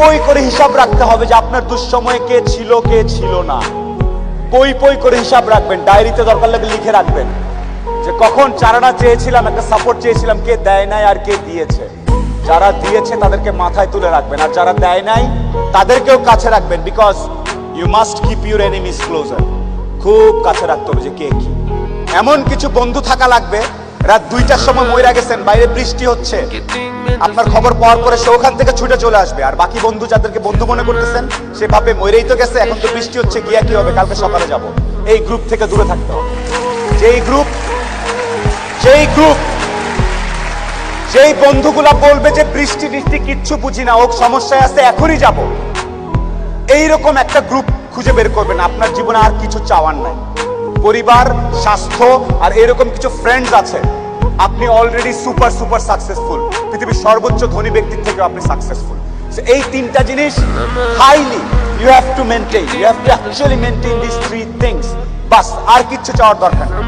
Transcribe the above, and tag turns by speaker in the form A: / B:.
A: পই করে হিসাব রাখতে হবে যে আপনার দুঃসময়ে কে ছিল না। পই করে হিসাব রাখবেন, ডায়েরিতে দরকার লাগে লিখে রাখবেন যে কখন চারানা চেয়েছিলাম, একটা সাপোর্ট চেয়েছিলাম, কে দেয় নাই আর কে দিয়েছে। যারা দিয়েছে তাদেরকে মাথায় তুলে রাখবেন, আর যারা দেয় নাই তাদেরকেও কাছে রাখবেন। Because you must keep your enemies closer. খুব কাছে রাখতে হবে যে কে কি। এমন কিছু বন্ধু থাকা লাগবে, রাত 2টার সময় মইরা গেছেন, বাইরে বৃষ্টি হচ্ছে, আপনার খবর পাওয়ার পরে সে ওখান থেকে ছুটে চলে আসবে। আর বাকি বন্ধু যাদেরকে বন্ধু মনে করতেছেন সে ভাবে মইরেই তো গেছে, এখন তো বৃষ্টি হচ্ছে, গিয়া কি হবে, কালকে সকালে যাব। এই গ্রুপ থেকে দূরে থাকতে হবে। যেই বন্ধুগুলা বলবে যে বৃষ্টি কিচ্ছু বুঝি না, ও সমস্যায় আছে, এখনই যাব, এইরকম একটা গ্রুপ খুঁজে বের করবেন। আপনার জীবনে আর কিছু চাওয়ার নাই, পরিবার, স্বাস্থ্য আর এরকম কিছু ফ্রেন্ডস আছে। আপনি অলরেডি সুপার সাকসেসফুল, পৃথিবীর সর্বোচ্চ ধনী ব্যক্তির থেকে আপনি সাকসেসফুল। এই তিনটা জিনিস highly you have to maintain, you have to actually maintain this 3 things. বাস, আর কিচ্ছু চাওয়ার দরকার নেই।